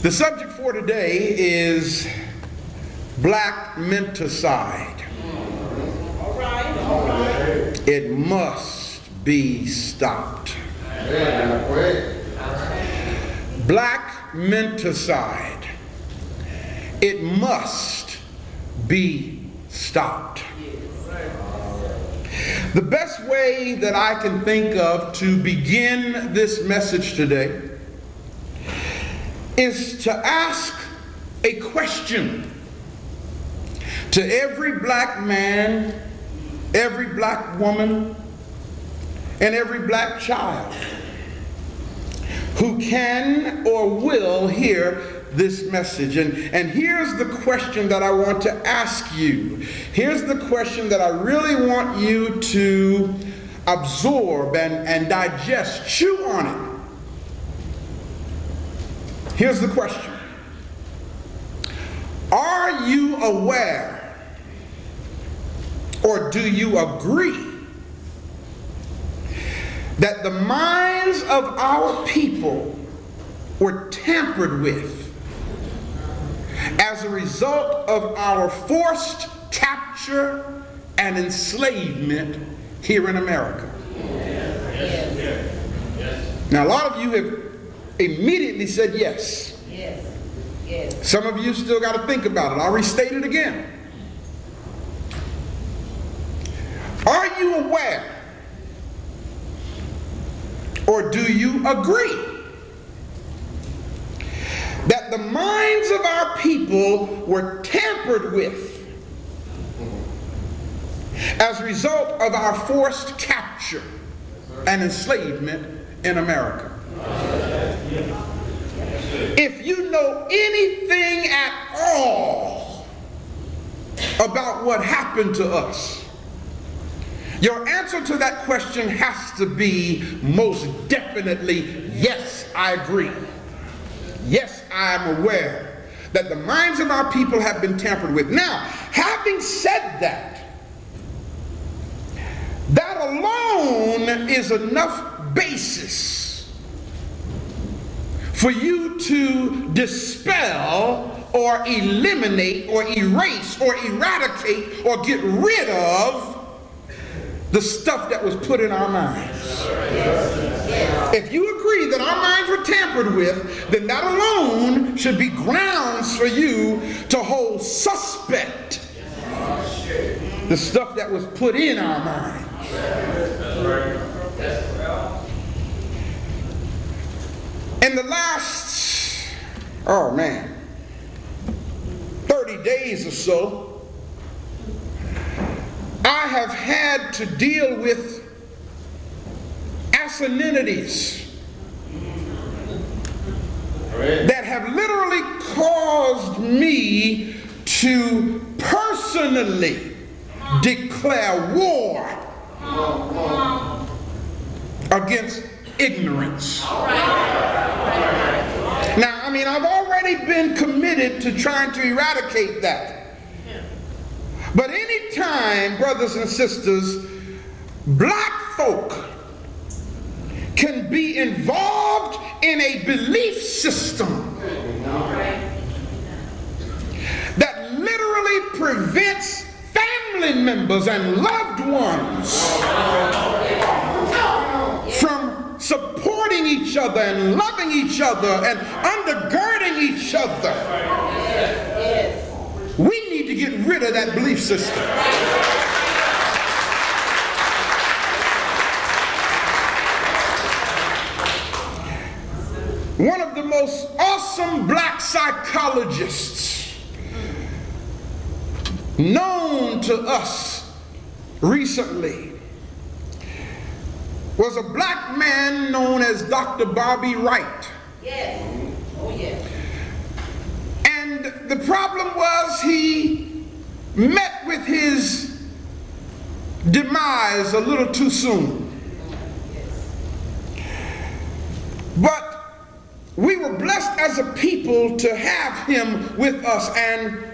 The subject for today is black Mentacide. All right. It must be stopped. Black Mentacide. It must be stopped. The best way that I can think of to begin this message today is to ask a question to every black man, every black woman, and every black child who can or will hear this message. And here's the question that I want to ask you. Here's the question that I really want you to absorb and digest, chew on it. Here's the question. Are you aware, or do you agree, that the minds of our people were tampered with as a result of our forced capture and enslavement here in America? Now, a lot of you have immediately said yes. Yes. Some of you still got to think about it. I'll restate it again. Are you aware, or do you agree, that the minds of our people were tampered with as a result of our forced capture and enslavement in America? If you know anything at all about what happened to us, your answer to that question has to be most definitely, yes, I agree. Yes, I am aware that the minds of our people have been tampered with. Now, having said that, that alone is enough basis for you to dispel or eliminate or erase or eradicate or get rid of the stuff that was put in our minds. If you agree that our minds were tampered with, then that alone should be grounds for you to hold suspect the stuff that was put in our minds. In the last, 30 days or so, I have had to deal with asininities that have literally caused me to personally declare war against ignorance. Now, I've already been committed to trying to eradicate that. But anytime, brothers and sisters, black folk can be involved in a belief system that literally prevents family members and loved ones from supporting each other and loving each other and undergirding each other, we need to get rid of that belief system. One of the most awesome black psychologists known to us recently was a black man known as Dr. Bobby Wright. Yes. Oh, yes. And the problem was he met with his demise a little too soon. But we were blessed as a people to have him with us, and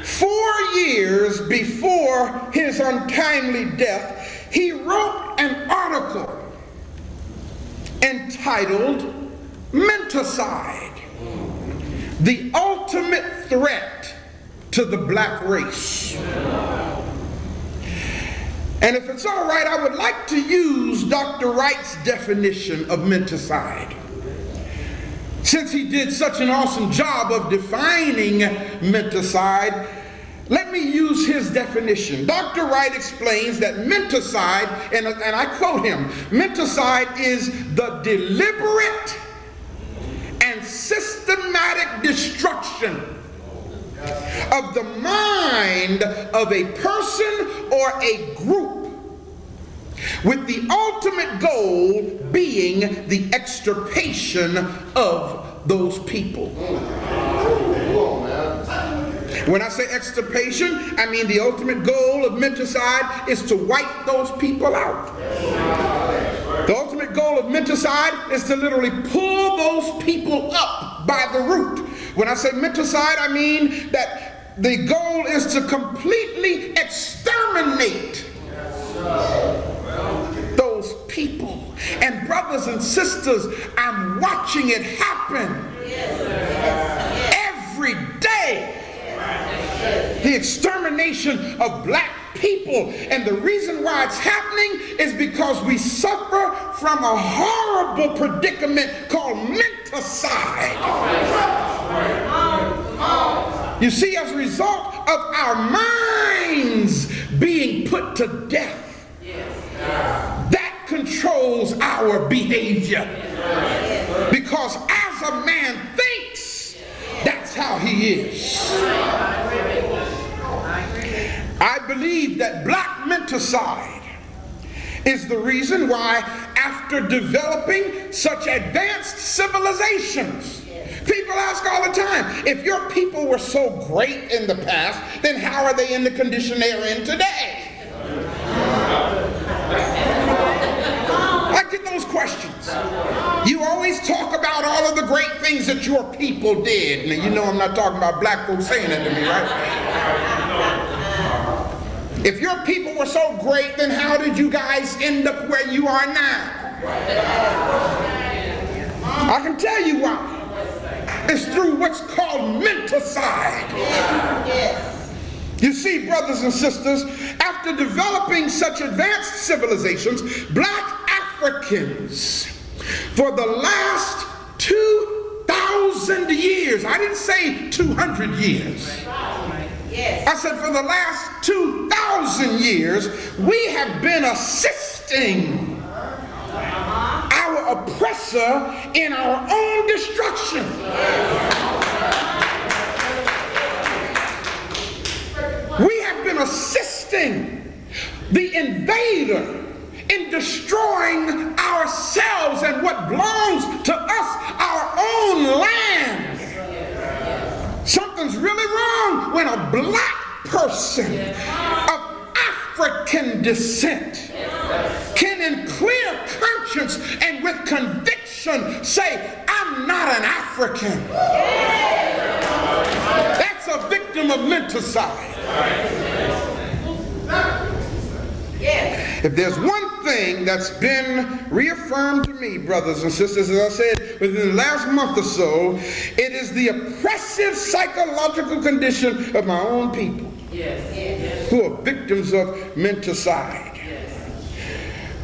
4 years before his untimely death, he wrote an article entitled Mentacide. the ultimate threat to the black race. And if it's all right, I would like to use Dr. Wright's definition of Mentacide. Since he did such an awesome job of defining Mentacide, let me use his definition. Dr. Wright explains that Mentacide, and I quote him, Mentacide is the deliberate and systematic destruction of the mind of a person or a group, with the ultimate goal being the extirpation of those people. When I say extirpation, I mean the ultimate goal of Mentacide is to wipe those people out. The ultimate goal of Mentacide is to literally pull those people up by the root. When I say Mentacide, I mean that the goal is to completely exterminate those people. And brothers and sisters, I'm watching it happen every day. The extermination of black people. And the reason why it's happening is because we suffer from a horrible predicament called Mentacide. You see, as a result of our minds being put to death, that controls our behavior. Because as a man thinks, that's how he is. I believe that black Mentacide is the reason why, after developing such advanced civilizations, people ask all the time, if your people were so great in the past, then how are they in the condition they're in today? I get those questions. You always talk about all of the great things that your people did. Now, you know I'm not talking about black folks saying that to me, right? If your people were so great, then how did you guys end up where you are now? I can tell you why. It's through what's called Mentacide. You see, brothers and sisters, after developing such advanced civilizations, black Africans, for the last 2,000 years, I didn't say 200 years. I said for the last 2,000 years, we have been assisting our oppressor in our own destruction. We have been assisting the invader in destroying ourselves and what belongs to us, our own land. Something's really wrong when a black person of African descent can in clear conscience and with conviction say, I'm not an African. That's a victim of Mentacide. If there's one thing that's been reaffirmed to me, brothers and sisters, as I said, within the last month or so, it is the oppressive psychological condition of my own people who are victims of Mentacide.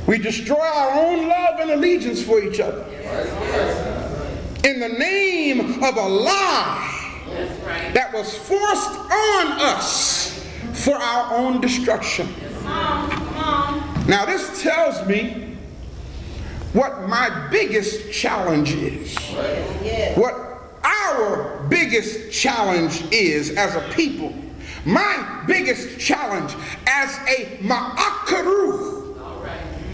We destroy our own love and allegiance for each other in the name of a lie that was forced on us for our own destruction. Now this tells me what my biggest challenge is. What our biggest challenge is as a people. My biggest challenge as a ma'akaru,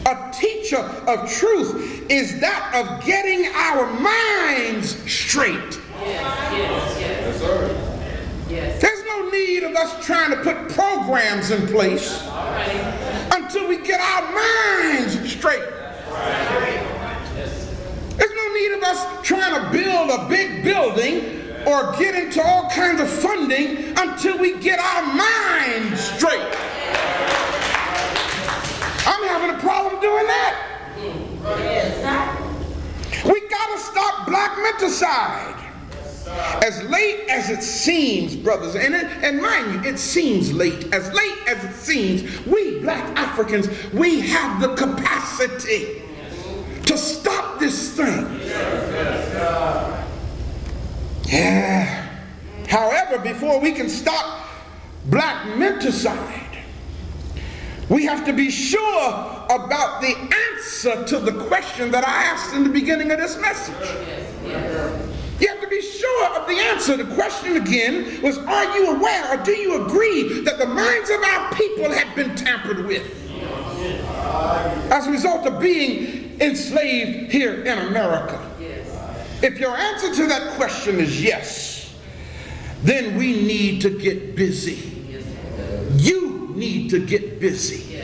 a teacher of truth, is that of getting our minds straight. There's no need of us trying to put programs in place until we get our minds straight. There's no need of us trying to build a big building or get into all kinds of funding until we get our minds straight. I'm having a problem doing that. We gotta stop black Mentacide. As late as it seems, brothers, and mind you, it seems late. As late as it seems, we black Africans, we have the capacity to stop this thing. Yeah. However, before we can stop black menticide, we have to be sure about the answer to the question that I asked in the beginning of this message. You have to be sure of the answer. The question again was, are you aware or do you agree that the minds of our people have been tampered with as a result of being enslaved here in America? If your answer to that question is yes, then we need to get busy. You need to get busy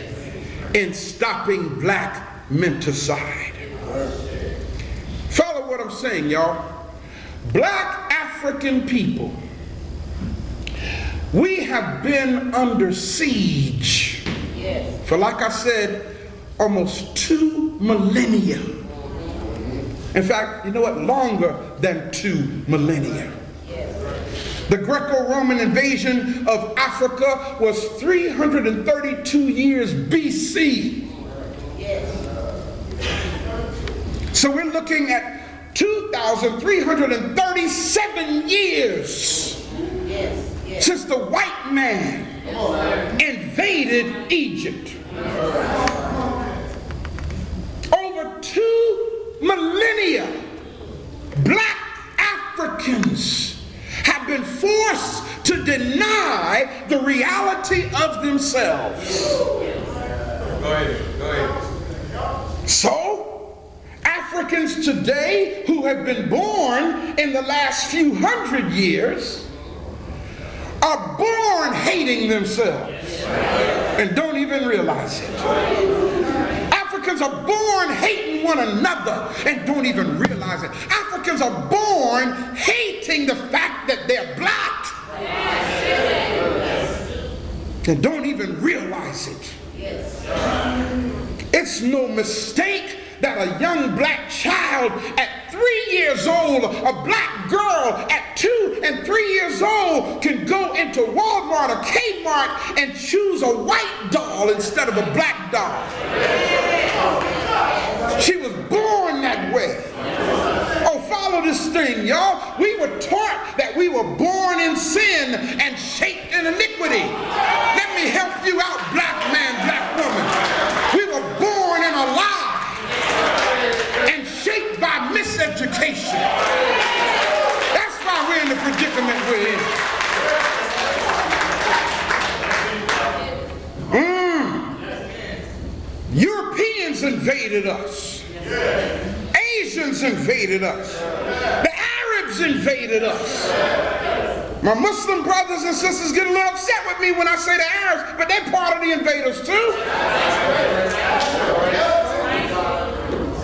in stopping black menticide. Follow what I'm saying, y'all. Black African people, we have been under siege for, like I said, almost 2 millennia. In fact, you know what? Longer than 2 millennia. The Greco-Roman invasion of Africa was 332 years BC. So we're looking at 2,337 years since the white man invaded Egypt. Over 2 millennia, black Africans have been forced to deny the reality of themselves. Go ahead. So, Africans today who have been born in the last few hundred years are born hating themselves and don't even realize it. Africans are born hating one another and don't even realize it. Africans are born hating the fact that they're black and don't even realize it. It's no mistake that a young black child at 3 years old, a black girl at 2 and 3 years old can go into Walmart or Kmart and choose a white doll instead of a black doll. She was born that way. Oh, follow this thing, y'all. We were taught that we were born in sin and shaped in iniquity. Let me help you out, black man, black woman. We were born in a lie and shaped by miseducation. That's why we're in the predicament we're in. Europeans invaded us. Asians invaded us. The Arabs invaded us. My Muslim brothers and sisters get a little upset with me when I say the Arabs, but they're part of the invaders too.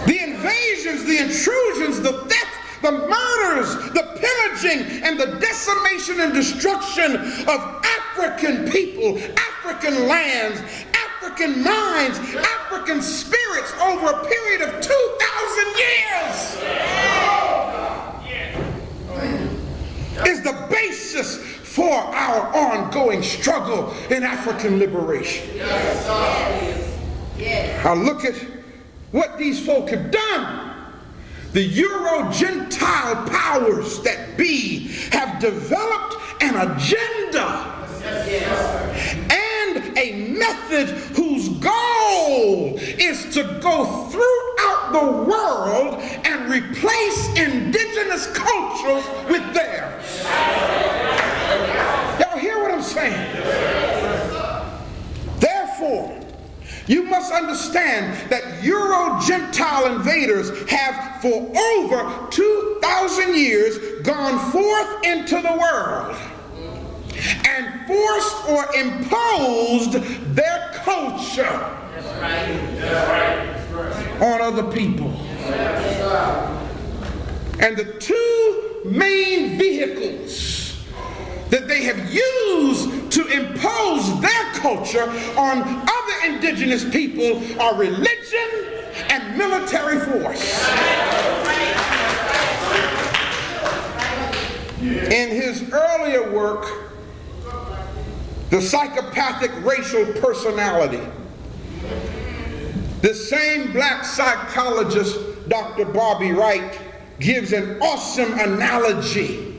The invasions, the intrusions, the theft, the murders, the pillaging, and the decimation and destruction of African people, African lands, African minds, African spirits over a period of 2,000 years is the basis for our ongoing struggle in African liberation. Now look at what these folk have done. The Euro-Gentile powers that be have developed an agenda and a method whose goal is to go throughout the world and replace indigenous cultures with theirs. Y'all hear what I'm saying? Therefore, you must understand that Euro-Gentile invaders have for over 2,000 years gone forth into the world and forced or imposed their culture on other people. And the 2 main vehicles that they have used to impose their culture on other indigenous people are religion and military force. work, the psychopathic racial personality. The same black psychologist, Dr. Bobby Wright, gives an awesome analogy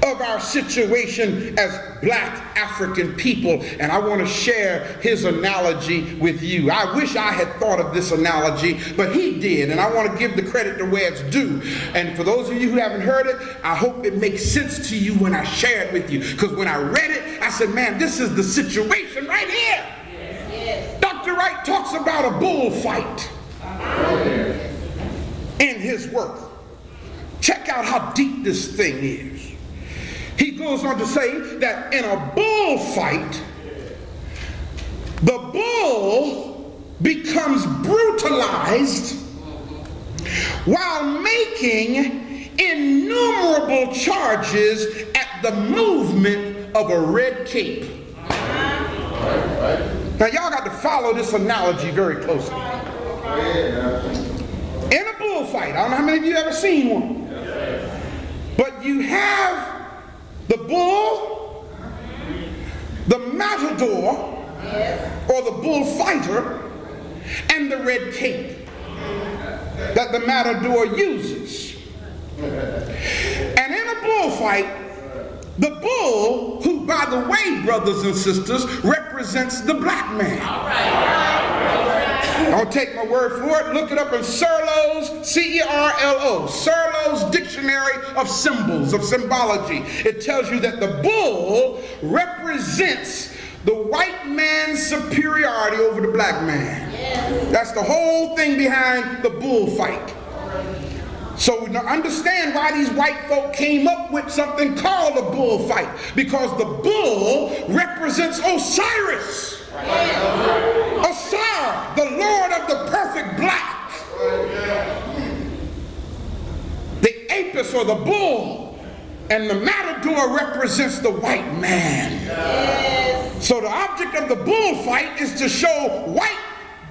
of our situation as black African people, and I want to share his analogy with you. I wish I had thought of this analogy, but he did, and I want to give the credit to where it's due. And for those of you who haven't heard it, I hope it makes sense to you when I share it with you, because when I read it, I said, man, this is the situation right here. Yes. Dr. Wright talks about a bullfight in his work. Check out how deep this thing is. He goes on to say that in a bullfight, the bull becomes brutalized while making innumerable charges at the movement of a red cape. Now y'all got to follow this analogy very closely. In a bullfight, I don't know how many of you have ever seen one, but you have the bull, the matador, or the bullfighter, and the red cape that the matador uses. And in a bullfight, the bull, who, by the way, brothers and sisters, represents the black man. Don't take my word for it. Look it up in Serlo's, C-E-R-L-O, Serlo's Dictionary of Symbols, of Symbology. It tells you that the bull represents the white man's superiority over the black man. That's the whole thing behind the bullfight. So now understand why these white folk came up with something called a bullfight, because the bull represents Osiris. Osir, the Lord of the perfect black. The apis, or the bull, and the matador represents the white man. So the object of the bullfight is to show white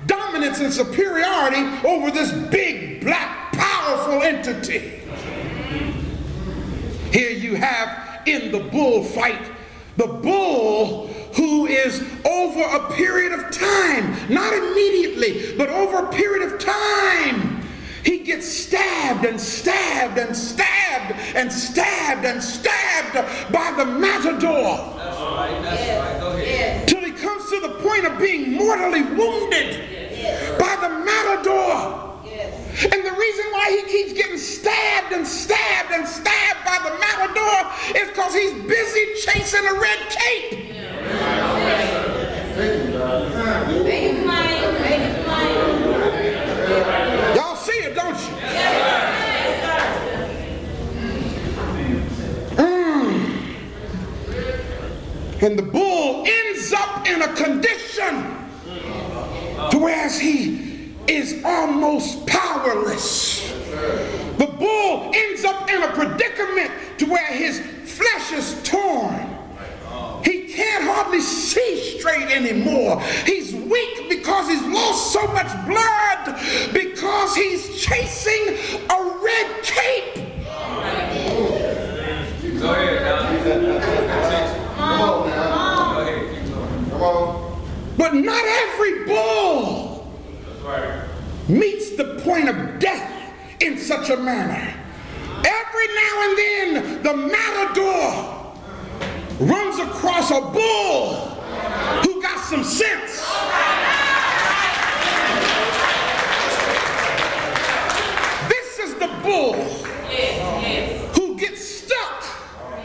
dominance and superiority over this big, black, powerful entity. Here you have in the bullfight the bull who is over a period of time, not immediately, but over a period of time, he gets stabbed and stabbed and stabbed and stabbed and stabbed by the matador. That's right, go ahead. Till he comes to the point of being mortally wounded by the matador. And the reason why he keeps getting stabbed and stabbed and stabbed by the matador is because he's busy chasing a red cape. Y'all see it, don't you? And the bull ends up in a condition to whereas he is almost powerless. The bull ends up in a predicament to where his flesh is torn. He can't hardly see straight anymore. He's weak because he's lost so much blood because he's chasing a red cape. Go ahead, Come on. But not every bull meets the point of death in such a manner. Every now and then the matador runs across a bull who got some sense. This is the bull who gets stuck,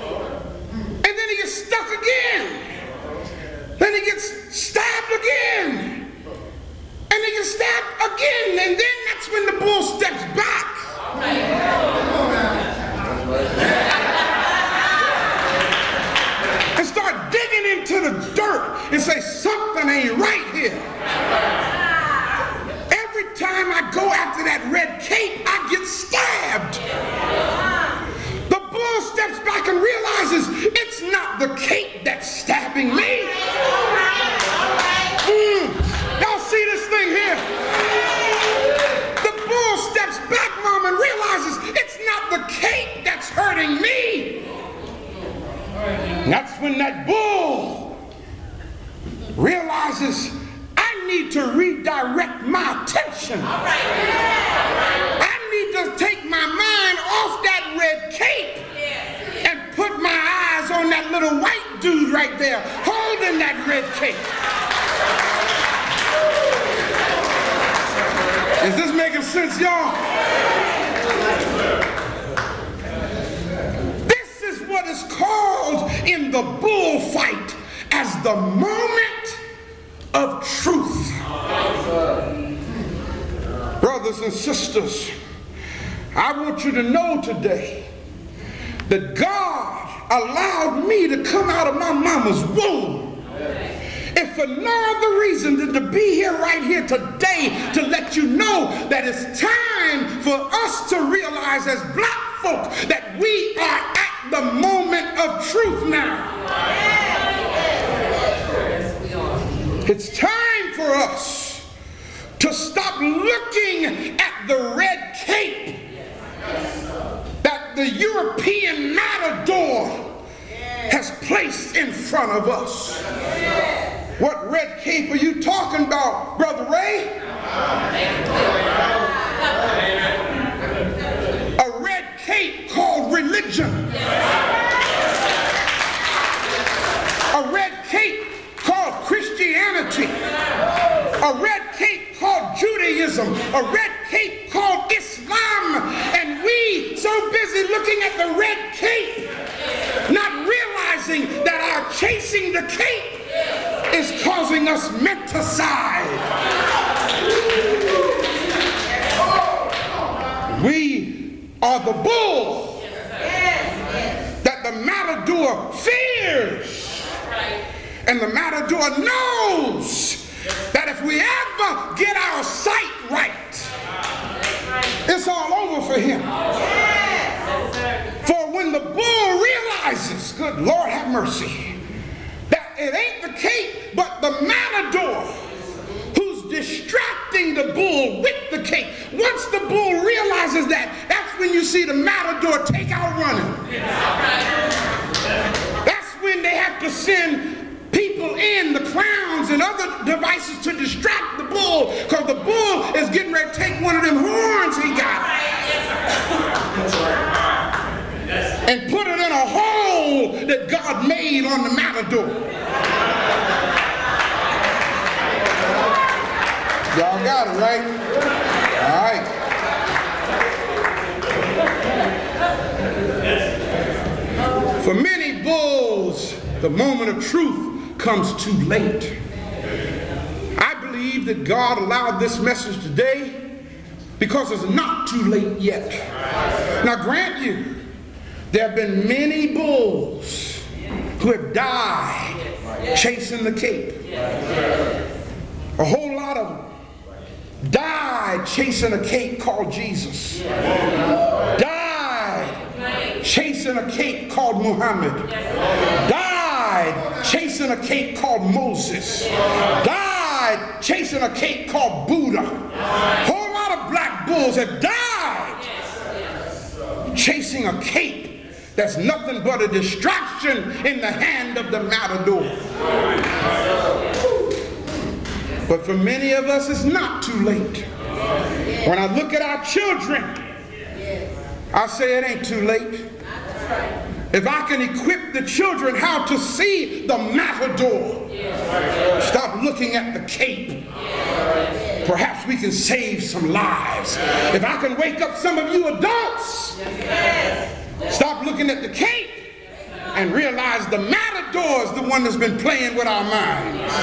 and then he gets stuck again, then he gets stabbed again, and he gets stabbed again, and then that's when the bull steps back. And start digging into the dirt and say, something ain't right here. Every time I go after that red cape, I get stabbed. The bull steps back and realizes it's not the cape that's stabbing me. Y'all see this thing here? The bull steps back, Mom, and realizes it's not the cape that's hurting me. That's when that bull realizes, I need to redirect my attention. I need to take my mind off that red cape and put my eyes on that little white dude right there holding that red cape. Is this making sense, y'all? This is what is called in the bullfight as the moment of truth. Brothers and sisters, I want you to know today that God allowed me to come out of my mama's womb, if for no other reason than to be here right here today to let you know that it's time for us to realize as black folk that we are at the moment of truth now. It's time for us to stop looking at the red cape that the European matador has placed in front of us. What red cape are you talking about, Brother Ray? A red cape called religion. A red cape called Christianity. A red cape called Judaism. A red cape called Islam. And we so busy looking at the red cape, not realizing that our chasing the cape is causing us Mentacide. We are the bull that the matador fears. And the matador knows that if we ever get our sight right, it's all over for him. For when the bull realizes, good Lord have mercy, that it ain't the cape but the matador who's distracting the bull with the cape. Once the bull realizes that, that's when you see the matador take out running. That's when they have to send people in, the clowns and other devices to distract the bull, because the bull is getting ready to take one of them horns he got and put it in a hole that God made on the matador. Y'all got it, right? All right. For many bulls, the moment of truth comes too late. I believe that God allowed this message today because it's not too late yet. Now grant you, there have been many bulls who have died chasing the cape. A whole lot of them died chasing a cape called Jesus. Died chasing a cape called Muhammad. Died chasing a cape called Moses. Died chasing a cape called Buddha. A whole lot of black bulls have died chasing a cape that's nothing but a distraction in the hand of the matador. But for many of us, it's not too late. When I look at our children, I say it ain't too late. If I can equip the children how to see the matador, stop looking at the cape, perhaps we can save some lives. If I can wake up some of you adults, stop looking at the cape and realize the matador is the one that's been playing with our minds.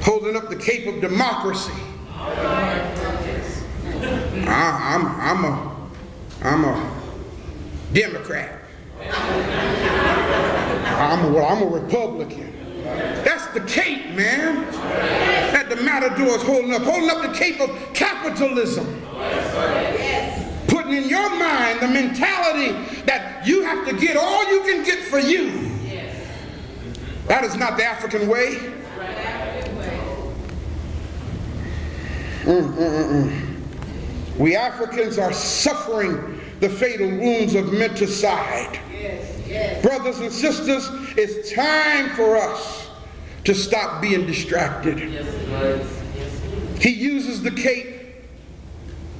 Holding up the cape of democracy. I'm a Democrat. I'm a Republican. That's the cape, man, that the matador is holding up the cape of capitalism. Putting in your mind the mentality that you have to get all you can get for you. That is not the African way. We Africans are suffering the fatal wounds of Mentacide. Brothers and sisters, it's time for us to stop being distracted. He uses the cape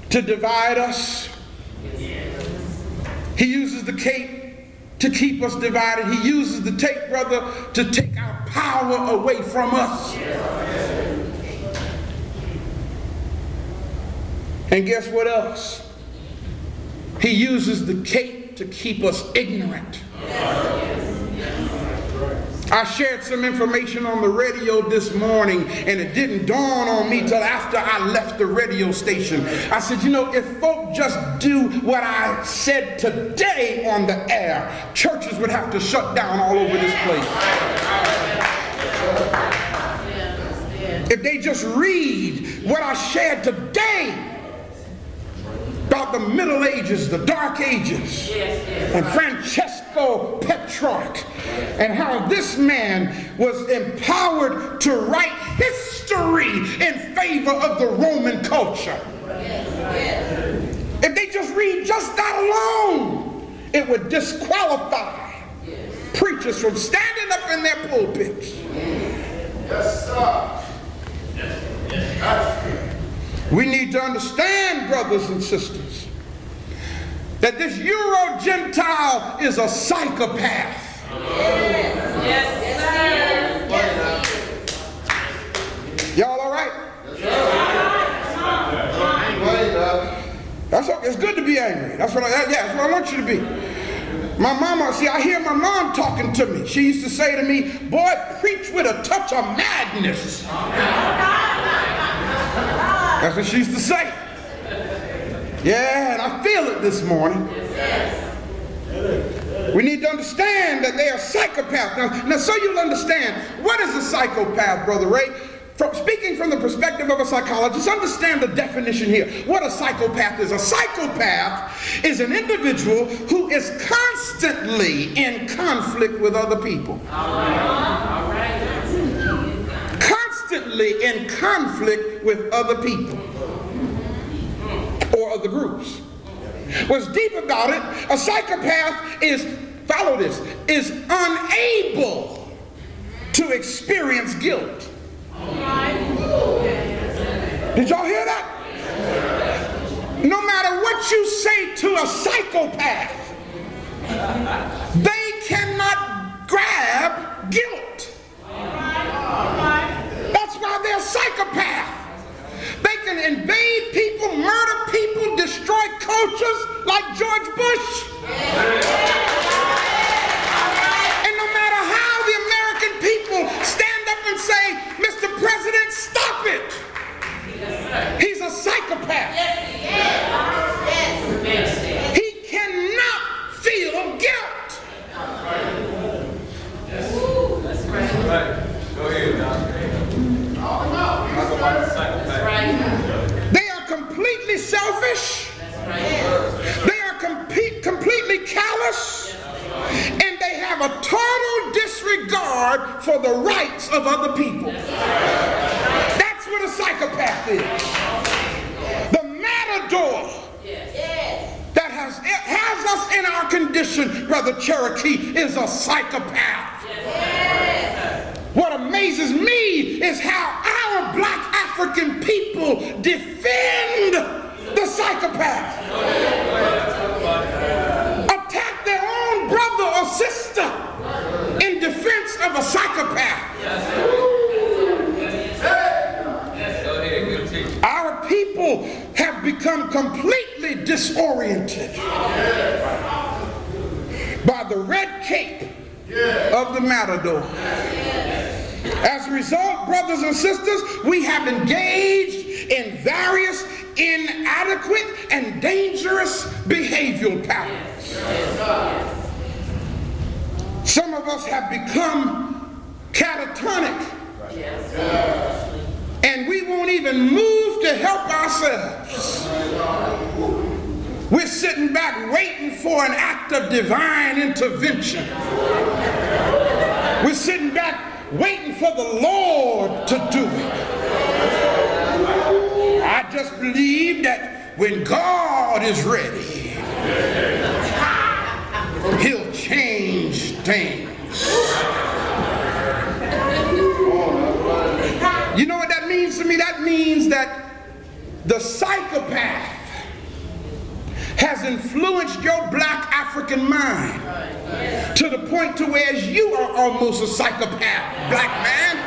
to divide us. He uses the cape to keep us divided. He uses the tape, brother, to take our power away from us. And guess what else? He uses the cape to keep us ignorant. I shared some information on the radio this morning, and it didn't dawn on me till after I left the radio station. I said, you know, if folk just do what I said today on the air, churches would have to shut down all over this place. If they just read what I shared today about the Middle Ages, the Dark Ages, and Francesco Petrarch, and how this man was empowered to write history in favor of the Roman culture. If they just read just that alone, it would disqualify preachers from standing up in their pulpits. Yes, sir. We need to understand, brothers and sisters, that this Euro-Gentile is a psychopath. Y'all all right? That's okay. It's good to be angry. That's what that's what I want you to be. My mama, see, I hear my mom talking to me. She used to say to me, boy, preach with a touch of madness. That's what she used to say. Yeah, and I feel it this morning. We need to understand that they are psychopaths. Now, so you'll understand, what is a psychopath, Brother Ray? Speaking from the perspective of a psychologist, understand the definition here. What a psychopath is. A psychopath is an individual who is constantly in conflict with other people. Constantly in conflict with other people or other groups. What's deep about it, a psychopath is, follow this, is unable to experience guilt. Did y'all hear that? No matter what you say to a psychopath, they cannot grab guilt. That's why they're psychopaths. They can invade people, murder people, destroy cultures like George Bush. And no matter how the American people stand up and say, Mr. President, stop it. He's a psychopath. He cannot feel guilt. Go ahead, Doctor. They are completely selfish. They are completely callous. And they have a total disregard for the rights of other people. That's what a psychopath is. The matador that has us in our condition, Brother Cherokee, is a psychopath. What amazes me is how our black African people defend the psychopath. Attack their own brother or sister in defense of a psychopath. Our people have become completely disoriented by the red cape of the matador. As a result, brothers and sisters, we have engaged in various inadequate and dangerous behavioral patterns. Some of us have become catatonic, and we won't even move to help ourselves. We're sitting back waiting for an act of divine intervention. We're sitting back waiting for the Lord to do it. I just believe that when God is ready, He'll change things. You know what that means to me? That means that the psychopath has influenced your black African mind to the point to where you are almost a psychopath, black man.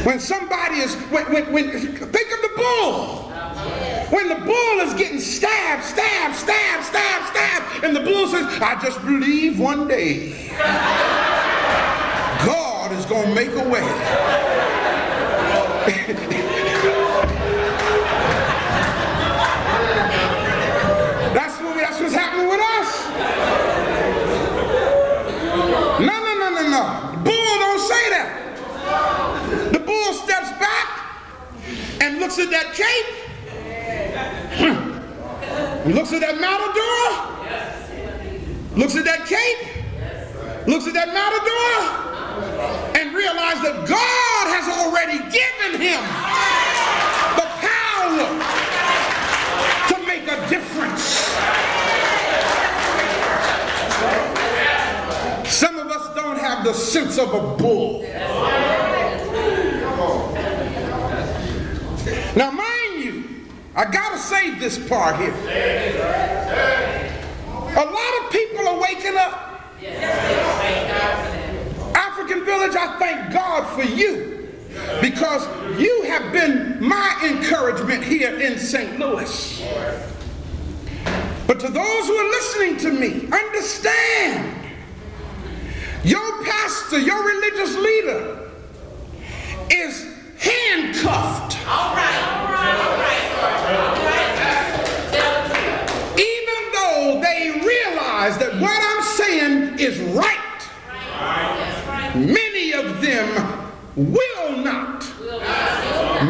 When somebody is, think of the bull. When the bull is getting stabbed, and the bull says, I just believe one day God is going to make a way. That's what's happening with us. No. The bull don't say that. The bull steps back and looks at that cape. Looks at that matador. Looks at that cape. Looks at that matador. And realizes that God has already given him the power to make a difference. Some of us don't have the sense of a bull. Now mind you, I gotta say this part here. A lot of people are waking up. African Village, I thank God for you, because you have been my encouragement here in St. Louis. But to those who are listening to me, understand, your pastor, your religious leader is handcuffed. All right. Even though they realize that what I'm saying is right, many of them will not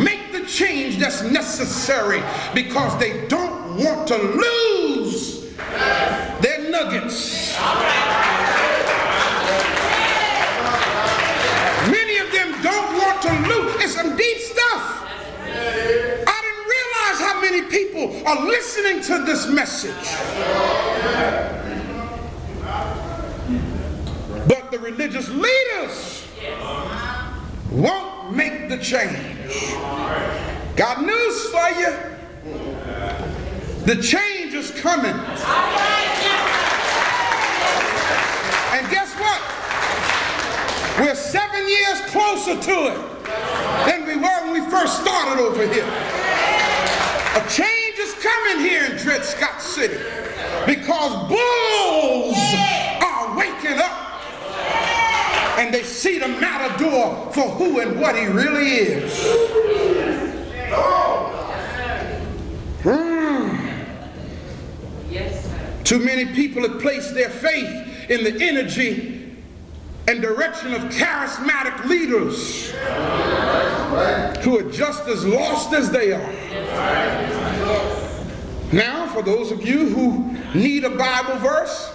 make the change that's necessary because they don't want to lose their nuggets. Many of them don't want to lose. It's some deep stuff. I didn't realize how many people are listening to this message. But the religious leaders won't make the change. Got news for you. The change is coming. And guess what? We're 7 years closer to it than we were when we first started over here. A change is coming here in Dred Scott City because bulls are waking up. And they see the matador for who and what he really is. Too many people have placed their faith in the energy and direction of charismatic leaders who are just as lost as they are. Now, for those of you who need a Bible verse,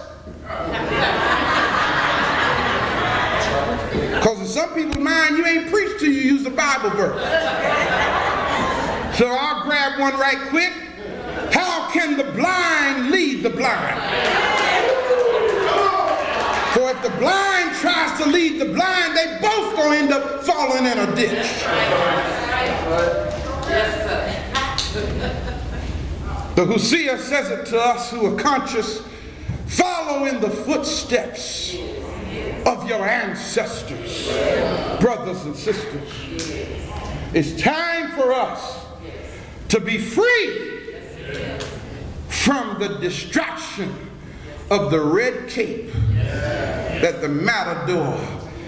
because in some people's mind, you ain't preached till you use the Bible verse. So I'll grab one right quick. How can the blind lead the blind? For if the blind tries to lead the blind, they both gonna end up falling in a ditch. The Hosea says it to us who are conscious: follow in the footsteps of your ancestors, brothers and sisters. It's time for us to be free from the distraction of the red cape that the matador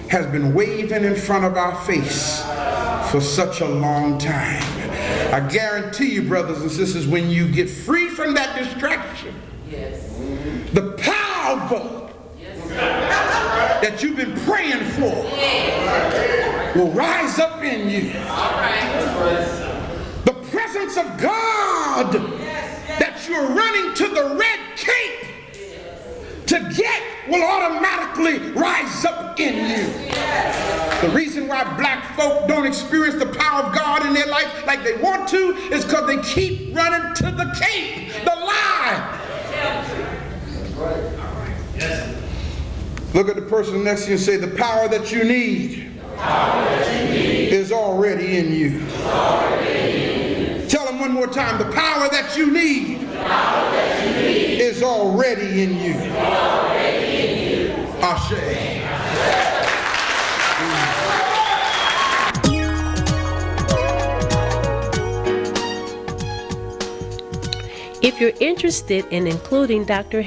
has been waving in front of our face for such a long time. I guarantee you, brothers and sisters, when you get free from that distraction, the power that you've been praying for will rise up in you. The presence of God that you're running to the red cape to get will automatically rise up in you. The reason why black folk don't experience the power of God in their life like they want to is because they keep running to the cape, the lie. Look at the person next to you and say, the power that you need is already in you. Tell them one more time, the power that you need is already in you. Ashe. If you're interested in including Dr.